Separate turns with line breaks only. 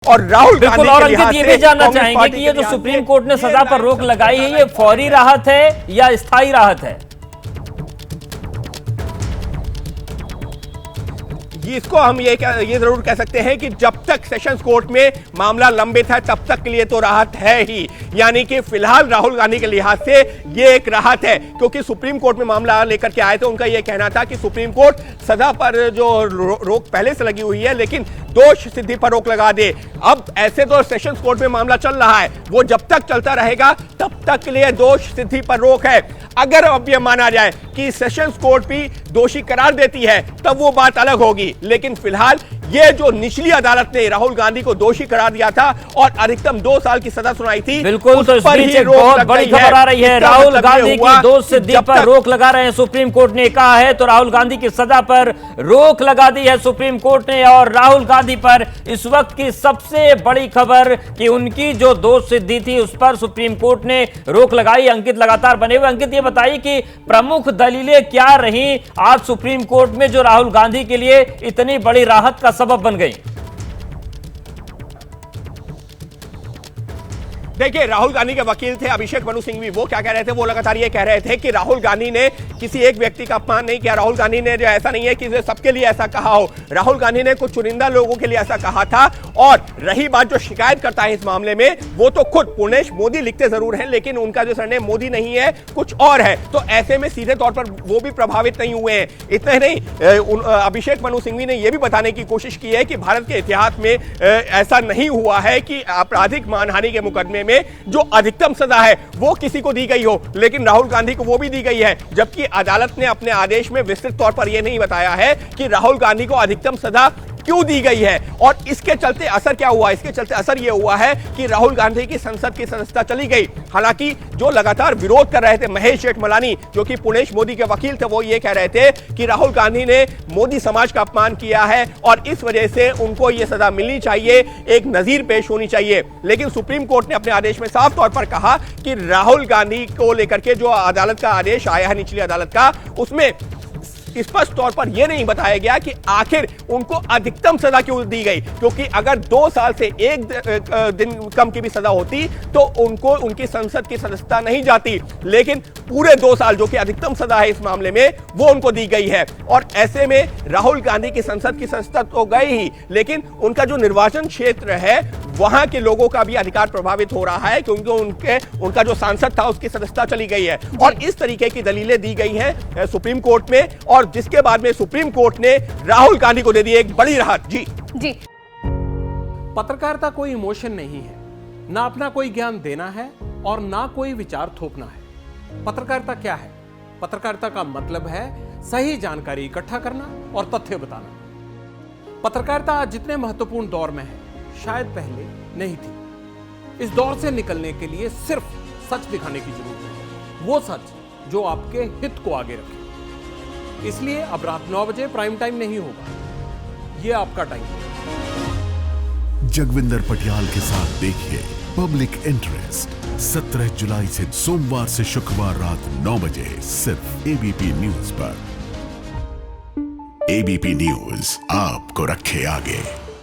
और राहुल गांधी
और
के
अंकित
लिहाज
ये
से
भी जानना
कांग्रेस
चाहेंगे
पार्टी
कि ये
के
जो
लिहाज
सुप्रीम
से
कोर्ट ने सजा पर रोक लगाई है, ये फौरी राहत है या स्थायी राहत है?
इसको हम ये जरूर कह सकते हैं कि जब तक सेशंस कोर्ट में मामला लंबित है तब तक के लिए तो राहत है ही। यानी कि फिलहाल राहुल गांधी के लिहाज से ये एक राहत है, क्योंकि सुप्रीम कोर्ट में मामला लेकर के आए थे। उनका ये कहना था कि सुप्रीम कोर्ट सजा पर जो रोक पहले से लगी हुई है, लेकिन दोष सिद्धि पर रोक लगा दे। अब ऐसे तो सेशंस कोर्ट में मामला चल रहा है, वो जब तक चलता रहेगा तब तक के लिए दोष सिद्धि पर रोक है। अगर अब यह माना जाए कि सेशंस कोर्ट भी दोषी करार देती है तब वो बात अलग होगी, लेकिन फिलहाल ये जो निचली अदालत ने राहुल गांधी को दोषी करार दिया था और अधिकतम 2 साल की सजा सुनाई थी,
बिल्कुल, तो इस बीच एक बहुत बड़ी खबर आ रही है। राहुल गांधी की दोष सिद्धि पर रोक लगा रहे हैं सुप्रीम कोर्ट ने कहा है, तो राहुल गांधी की सजा पर रोक लगा दी है सुप्रीम कोर्ट ने। और राहुल गांधी पर इस वक्त की सबसे बड़ी खबर कि उनकी जो दोष सिद्धि थी उस पर सुप्रीम कोर्ट ने रोक लगाई। अंकित लगातार बने हुए। अंकित, ये बताइए कि प्रमुख दलीलें क्या रही आज सुप्रीम कोर्ट में जो राहुल गांधी के लिए इतनी बड़ी राहत का सबब बन गई?
देखिए, राहुल गांधी के वकील थे अभिषेक मनु सिंघवी, वो क्या कह रहे थे? वो लगातार ये कह रहे थे कि राहुल गांधी ने किसी एक व्यक्ति का अपमान नहीं किया। राहुल गांधी ने जो ऐसा नहीं है कि सबके लिए ऐसा कहा हो। राहुल गांधी ने कुछ चुनिंदा लोगों के लिए ऐसा कहा था। और रही बात जो शिकायत करता है इस मामले में, वो तो खुद पुणेश मोदी लिखते जरूर हैं, लेकिन उनका जो सरनेम मोदी नहीं है, कुछ और है। तो ऐसे में सीधे तौर पर वो भी प्रभावित नहीं हुए हैं। इतना ही नहीं, अभिषेक मनु सिंघवी ने यह भी बताने की कोशिश की है कि भारत के इतिहास में ऐसा नहीं हुआ है कि आपराधिक मानहानि के मुकदमे में जो अधिकतम सजा है वो किसी को दी गई हो, लेकिन राहुल गांधी को वो भी दी गई है। जबकि अदालत ने अपने आदेश में विस्तृत तौर पर यह नहीं बताया है कि राहुल गांधी को अधिकतम सजा क्यों दी गई है और इसके चलते असर क्या हुआ। इसके चलते असर यह हुआ है कि राहुल गांधी की संसद की सदस्यता चली गई। हालांकि जो लगातार विरोध कर रहे थे महेश जेठमलानी, जो कि पुणेश मोदी के वकील थे, वो ये कह रहे थे कि राहुल गांधी ने मोदी समाज का अपमान किया है और इस वजह से उनको यह सजा मिलनी चाहिए, एक नजीर पेश होनी चाहिए। लेकिन सुप्रीम कोर्ट ने अपने आदेश में साफ तौर पर कहा कि राहुल गांधी को लेकर के जो अदालत का आदेश आया है निचली अदालत का, उसमें स्पष्ट तौर पर यह नहीं बताया गया कि आखिर उनको अधिकतम सजा क्यों दी गई। क्योंकि अगर 2 साल से 1 दिन कम की भी सजा होती तो उनको उनकी संसद की सदस्यता नहीं जाती, लेकिन पूरे 2 साल जो कि अधिकतम सजा है इस मामले में, वो उनको दी गई है। और ऐसे में राहुल गांधी की संसद की सदस्यता तो गई ही, लेकिन उनका जो निर्वाचन क्षेत्र है वहां के लोगों का भी अधिकार प्रभावित हो रहा है, क्योंकि उनका जो सांसद था उसकी सदस्यता चली गई है। और इस तरीके की दलीलें दी गई हैं सुप्रीम कोर्ट में, और जिसके बाद में सुप्रीम कोर्ट ने राहुल गांधी को दे दी एक बड़ी राहत। जी
पत्रकारिता कोई इमोशन नहीं है, ना अपना कोई ज्ञान देना है और ना कोई विचार थोपना है। पत्रकारिता क्या है? पत्रकारिता का मतलब है सही जानकारी इकट्ठा करना और तथ्य बताना। पत्रकारिता आज जितने महत्वपूर्ण दौर में है, शायद पहले नहीं थी। इस दौर से निकलने के लिए सिर्फ सच दिखाने की जरूरत है, वो सच जो आपके हित को आगे रखे। इसलिए अब रात 9 बजे प्राइम टाइम नहीं होगा, ये आपका टाइम है।
जगविंदर पटियाल के साथ देखिए पब्लिक इंटरेस्ट 17 जुलाई से सोमवार से शुक्रवार रात 9 बजे सिर्फ एबीपी न्यूज पर। एबीपी न्यूज आपको रखे आगे।